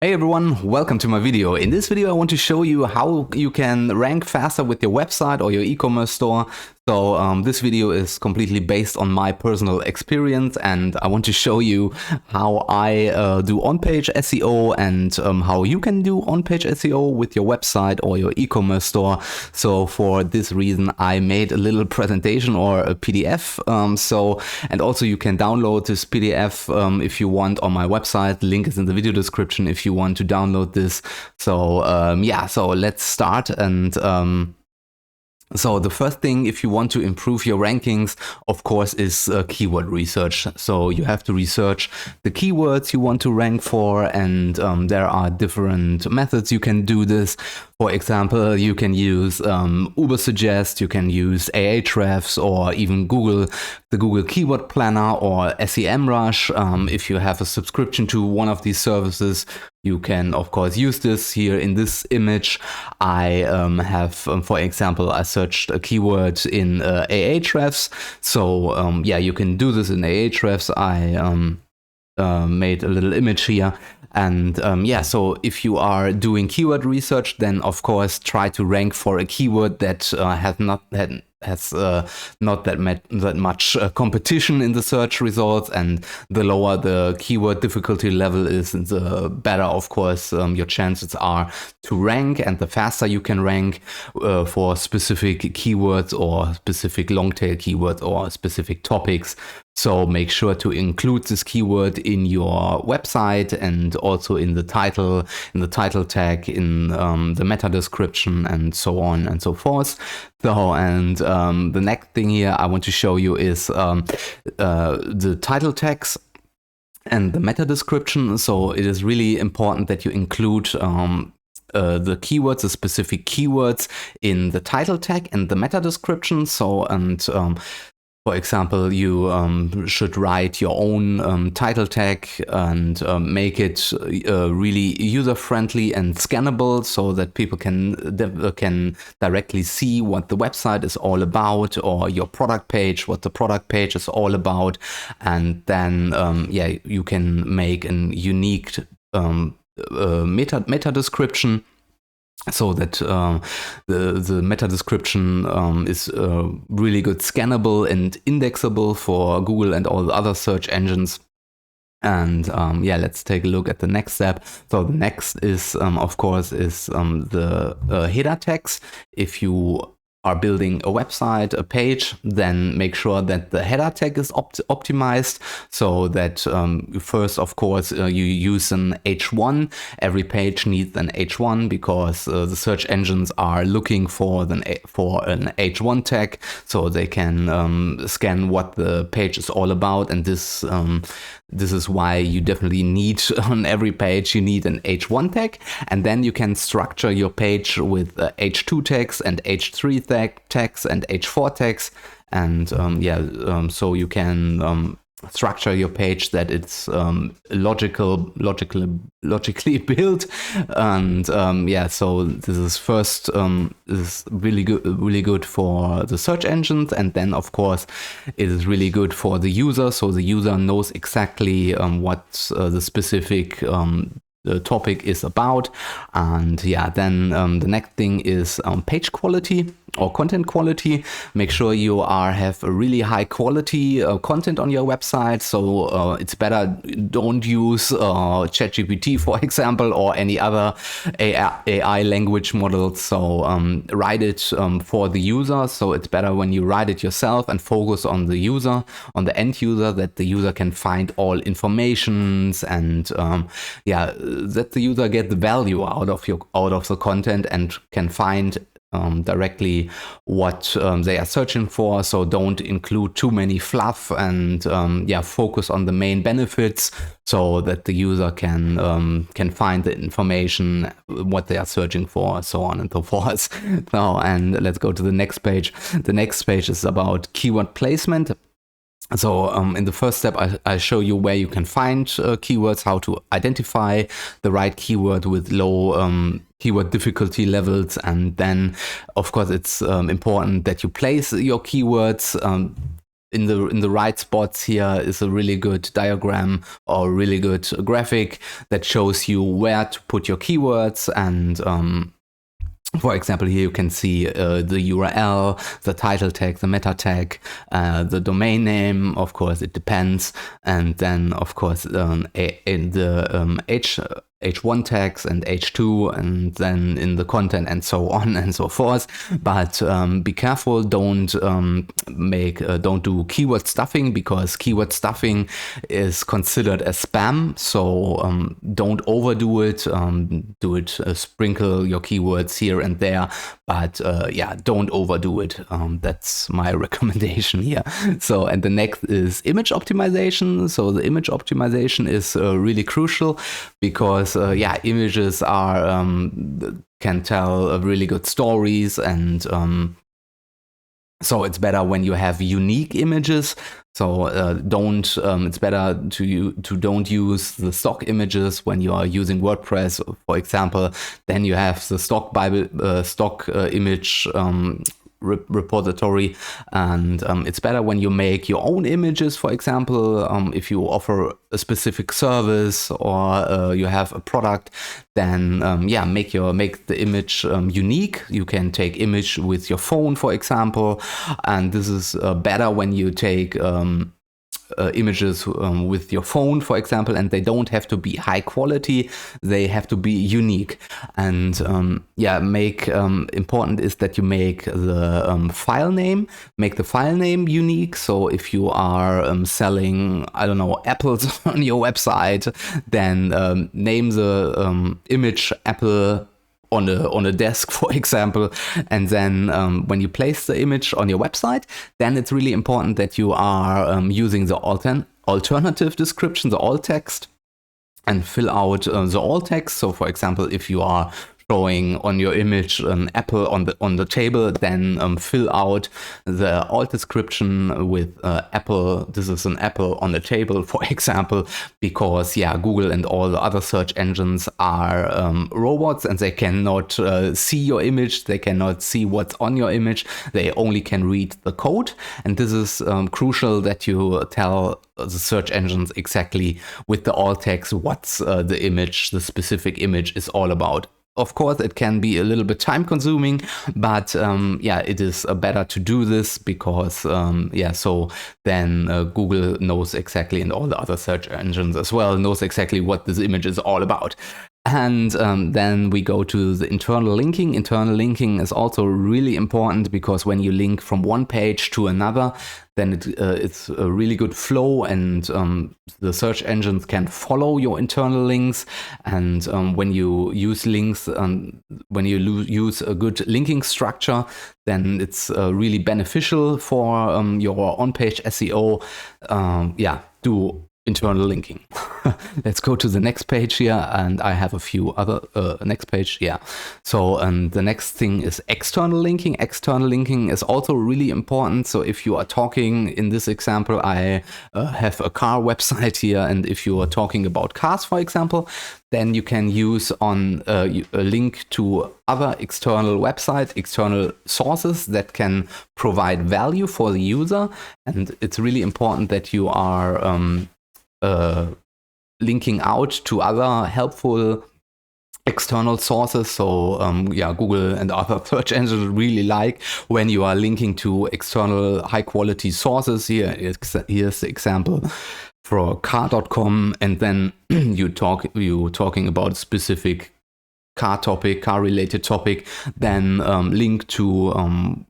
Hey everyone, welcome to my video. In this video I want to show you how you can rank faster with your website or your e-commerce store. So this video is completely based on my personal experience, and I want to show you how I do on-page SEO and how you can do on-page SEO with your website or your e-commerce store. So for this reason I made a little presentation or a PDF. And also you can download this PDF if you want on my website. The link is in the video description if you want to download this. So so let's start. And so the first thing, if you want to improve your rankings, of course, is keyword research. So you have to research the keywords you want to rank for, and there are different methods you can do this. For example, you can use Ubersuggest, you can use Ahrefs, or even the Google Keyword Planner or SEMrush. If you have a subscription to one of these services, you can, of course, use this. Here in this image, I have, for example, I searched a keyword in Ahrefs. So you can do this in Ahrefs. I made a little image here. And so if you are doing keyword research, then of course try to rank for a keyword that has not that much competition in the search results, and the lower the keyword difficulty level is, the better, of course, your chances are to rank, and the faster you can rank for specific keywords or specific long tail keywords or specific topics. So make sure to include this keyword in your website and also in the title tag, in the meta description, and so on and so forth. So, and the next thing here I want to show you is the title tags and the meta description. So it is really important that you include the keywords, the specific keywords, in the title tag and the meta description. So, for example, you should write your own title tag and make it really user-friendly and scannable, so that people can directly see what the website is all about, or your product page, what the product page is all about. And then you can make a unique meta description, so that the meta description is really good, scannable and indexable for Google and all the other search engines. And let's take a look at the next step. So the next is, of course, the header tags. If you are building a website, a page, then make sure that the header tag is optimized, so that first, of course, you use an H1. Every page needs an H1 because the search engines are looking for an H1 tag, so they can scan what the page is all about. And this is why you definitely need, on every page, you need an H1 tag. And then you can structure your page with H2 tags and H3 tags and H4 tags. And so you can structure your page that it's logically built. And so this is first is really good for the search engines, and then of course it is really good for the user, so the user knows exactly what the specific the topic is about. And then the next thing is page quality or content quality. Make sure you have a really high quality content on your website. So it's better, don't use ChatGPT, for example, or any other AI language models. So write it for the user. So it's better when you write it yourself and focus on the user, on the end user, that the user can find all informations, and that the user get the value out of the content and can find directly what they are searching for. So don't include too many fluff, and focus on the main benefits, so that the user can find the information what they are searching for, so on and so forth. Now, and let's go to the next page. The next page is about keyword placement. So in the first step, I show you where you can find keywords, how to identify the right keyword with low keyword difficulty levels. And then, of course, it's important that you place your keywords in the right spots here is a really good diagram or really good graphic that shows you where to put your keywords. And for example, here you can see the URL, the title tag, the meta tag, the domain name. Of course, it depends. And then, of course, in the H1 tags and H2, and then in the content and so on and so forth. But be careful, don't do keyword stuffing, because keyword stuffing is considered as spam. So don't overdo it. Do it, sprinkle your keywords here and there, but yeah, don't overdo it. That's my recommendation here. So, and the next is image optimization. So the image optimization is really crucial, because yeah, images are can tell really good stories, and so it's better when you have unique images. So it's better to don't use the stock images when you are using WordPress, for example. Then you have the stock image repository, and it's better when you make your own images. For example, if you offer a specific service or you have a product, then yeah, make the image unique. You can take image with your phone, for example, and this is better when you take images with your phone, for example, and they don't have to be high quality, they have to be unique. And yeah, important is that you make the file name unique. So if you are selling, I don't know, apples on your website, then name the image apple on a desk, for example. And then when you place the image on your website, then it's really important that you are using the alternative description, the alt text, and fill out the alt text. So for example, if you are showing on your image an apple on the table, then fill out the alt description with apple. This is an apple on the table, for example, because yeah, Google and all the other search engines are robots, and they cannot see your image. They cannot see what's on your image. They only can read the code, and this is crucial that you tell the search engines exactly with the alt text what's the specific image is all about. Of course, it can be a little bit time consuming, but yeah, it is better to do this, because yeah, so then Google knows exactly, and all the other search engines as well knows exactly what this image is all about. And then we go to the internal linking. Internal linking is also really important, because when you link from one page to another, then it's a really good flow, and the search engines can follow your internal links. And when you use links, when you use a good linking structure, then it's really beneficial for your on-page SEO. Yeah, do internal linking. Let's go to the next page here, and I have a few other next page. Yeah, so the next thing is external linking. External linking is also really important. So if you are talking, in this example, I have a car website here, and if you are talking about cars, for example, then you can use a link to other external websites, external sources that can provide value for the user. And it's really important that you are linking out to other helpful external sources. So yeah, Google and other search engines really like when you are linking to external high quality sources. Here's the example for car.com, and then you're talking about a specific car related topic, then link to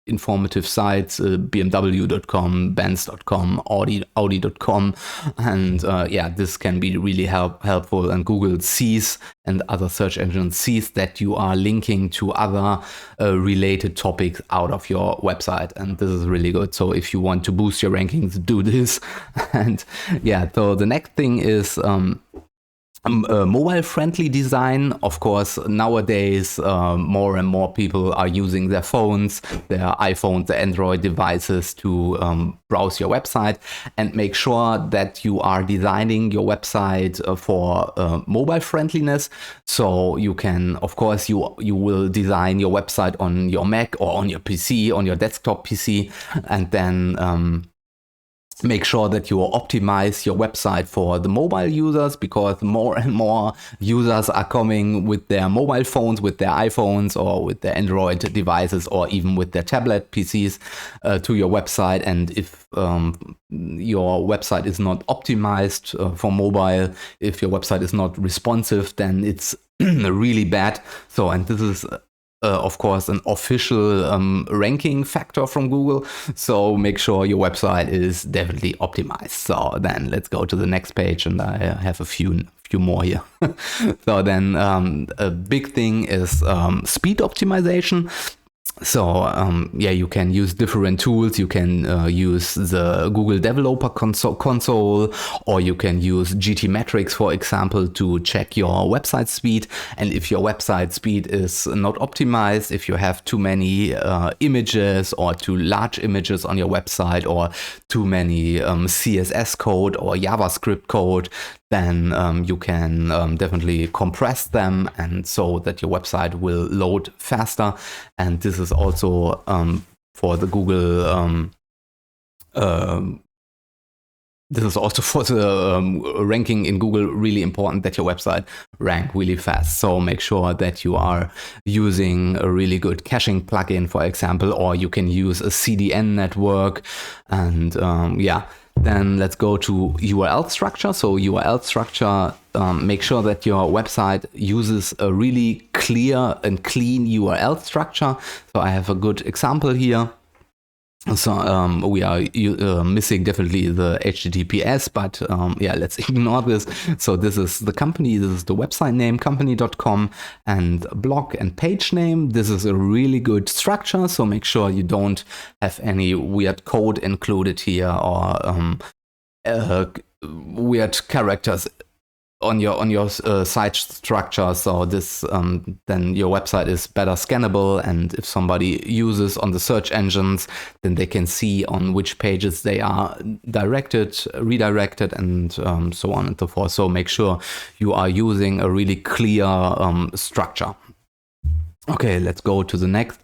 informative sites, bmw.com, benz.com, audi.com, and yeah, this can be really helpful, and Google sees, and other search engines sees, that you are linking to other related topics out of your website, and this is really good. So if you want to boost your rankings, do this. And yeah, so the next thing is mobile-friendly design. Of course, nowadays more and more people are using their phones, their iPhones, their Android devices to browse your website, and make sure that you are designing your website for mobile friendliness. So you can, of course, you will design your website on your Mac or on your PC, on your desktop PC, and then Make sure that you optimize your website for the mobile users, because more and more users are coming with their mobile phones, with their iPhones or with their Android devices, or even with their tablet PCs to your website. And if your website is not optimized for mobile, if your website is not responsive, then it's really bad. So, and this is of course, an official ranking factor from Google. So make sure your website is definitely optimized. So then let's go to the next page, and I have a few more here. So then a big thing is speed optimization. So yeah, you can use different tools. You can use the Google Developer Console, or you can use GTmetrix, for example, to check your website speed. And if your website speed is not optimized, if you have too many images or too large images on your website, or too many CSS code or JavaScript code, then you can definitely compress them, and so that your website will load faster. And this is also for the Google this is also for the ranking in Google really important, that your website rank really fast. So make sure that you are using a really good caching plugin, for example, or you can use a CDN network. And yeah, then let's go to URL structure. So URL structure, make sure that your website uses a really clear and clean URL structure. So I have a good example here. So we are missing definitely the HTTPS, but yeah, let's ignore this. So this is the company, this is the website name, company.com, and blog and page name. This is a really good structure, so make sure you don't have any weird code included here, or weird characters on your site structure. So this then your website is better scannable, and if somebody uses on the search engines, then they can see on which pages they are redirected, and so on and so forth. So make sure you are using a really clear structure. Okay, let's go to the next.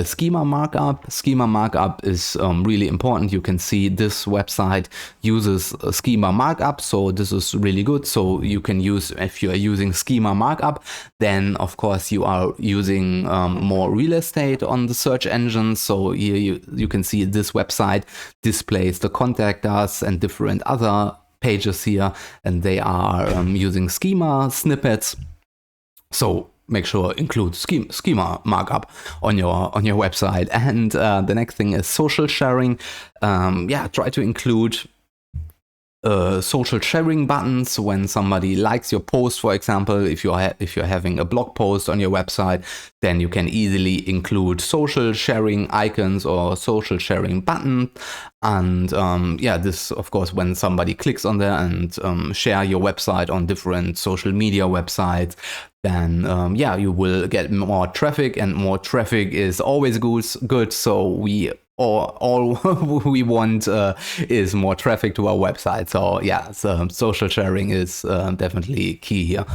Schema markup. Schema markup is really important. You can see this website uses a schema markup, so this is really good. So you can use, if you are using schema markup, then of course you are using more real estate on the search engine. So here you can see this website displays the contact us and different other pages here, and they are using schema snippets. So make sure include schema markup on your website. And the next thing is social sharing. Yeah, try to include social sharing buttons when somebody likes your post. For example, if you're having a blog post on your website, then you can easily include social sharing icons or social sharing button. And yeah, this of course, when somebody clicks on there and share your website on different social media websites, then yeah, you will get more traffic, and more traffic is always good. So all we want is more traffic to our website. So yeah, so social sharing is definitely key here.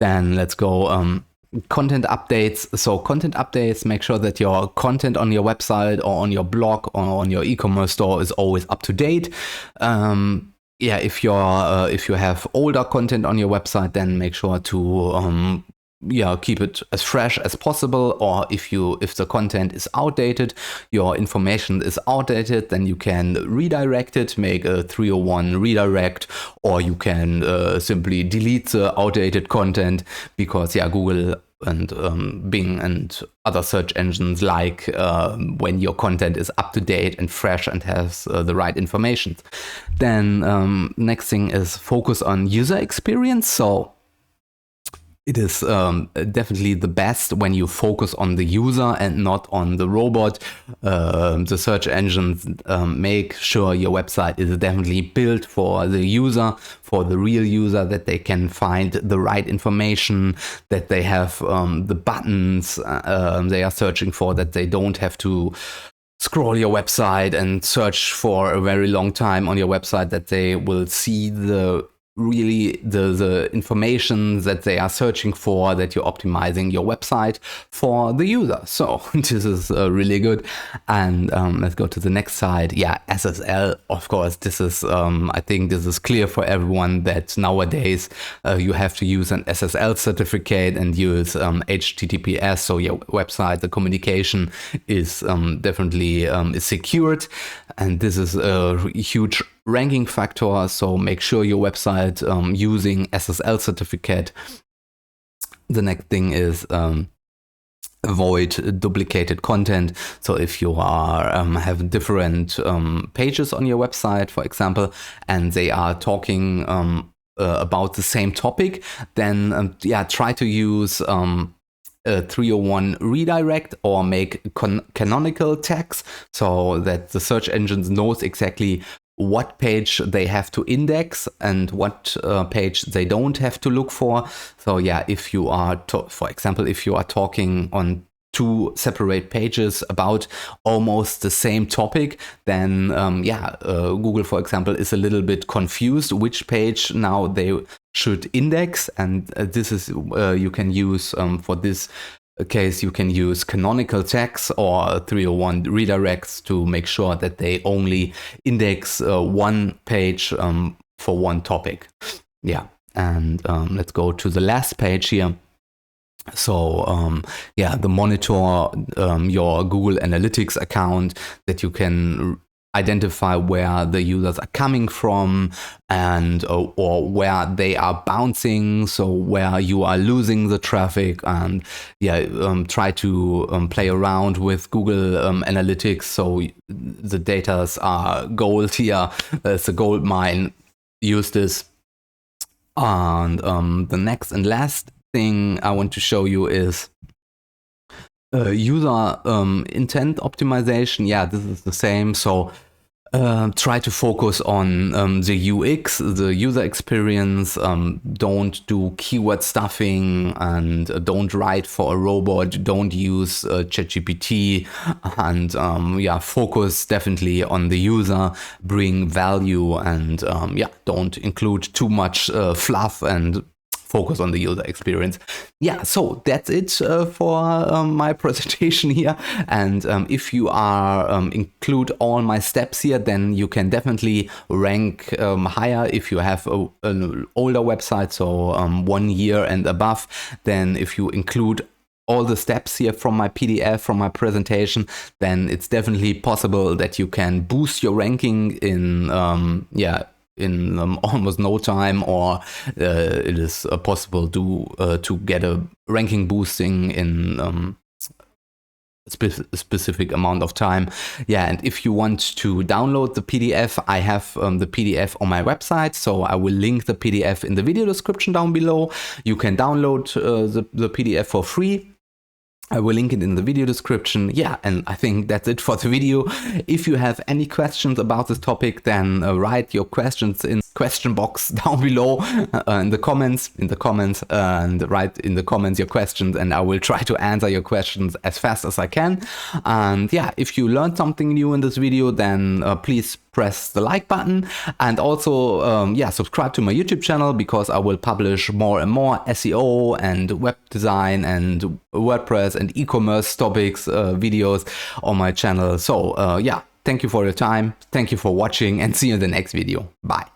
Then let's go content updates. So content updates, make sure that your content on your website or on your blog or on your e-commerce store is always up to date. Yeah, if you have older content on your website, then make sure to yeah, keep it as fresh as possible. Or if the content is outdated, your information is outdated, then you can redirect it, make a 301 redirect, or you can simply delete the outdated content, because yeah, Google and Bing and other search engines like when your content is up to date and fresh and has the right information. Then next thing is focus on user experience. So it is definitely the best when you focus on the user and not on the robot. The search engines make sure your website is definitely built for the user, for the real user, that they can find the right information, that they have the buttons they are searching for, that they don't have to scroll your website and search for a very long time on your website, that they will see the really the information that they are searching for, that you're optimizing your website for the user. So this is really good. And let's go to the next slide. Yeah, SSL, of course, this is, I think this is clear for everyone that nowadays you have to use an SSL certificate and use HTTPS. So your website, the communication is definitely is secured. And this is a huge ranking factor, so make sure your website using SSL certificate. The next thing is avoid duplicated content. So if you are have different pages on your website, for example, and they are talking about the same topic, then try to use a 301 redirect or make canonical tags so that the search engines knows exactly what page they have to index and what page they don't have to look for. So yeah, if you are, for example, if you are talking on two separate pages about almost the same topic, then Google, for example, is a little bit confused which page now they should index. And this is, you can use for this case, you can use canonical tags or 301 redirects to make sure that they only index one page for one topic. Yeah, and let's go to the last page here. So the monitor your Google Analytics account, that you can identify where the users are coming from and or where they are bouncing, so where you are losing the traffic, and try to play around with Google Analytics so the datas are gold here. It's a gold mine. Use this. And the next and last thing I want to show you is user intent optimization. Yeah, this is the same. So try to focus on the UX, the user experience. Don't do keyword stuffing, and don't write for a robot. Don't use ChatGPT, and focus definitely on the user, bring value, and don't include too much fluff, and focus on the user experience. Yeah, so that's it for my presentation here. And if you are include all my steps here, then you can definitely rank higher if you have an older website, so 1 year and above. Then if you include all the steps here from my PDF, from my presentation, then it's definitely possible that you can boost your ranking in almost no time, or it is possible to get a ranking boosting in a specific amount of time. Yeah, and if you want to download the PDF, I have the PDF on my website, so I will link the PDF in the video description down below. You can download the PDF for free. I will link it in the video description. Yeah, and I think that's it for the video. If you have any questions about this topic, then write your questions in the question box down below in the comments, and write in the comments your questions, and I will try to answer your questions as fast as I can. And yeah, if you learned something new in this video, then please press the like button, and also subscribe to my YouTube channel, because I will publish more and more SEO and web design and WordPress and e-commerce topics videos on my channel. So thank you for your time, thank you for watching, and see you in the next video. Bye.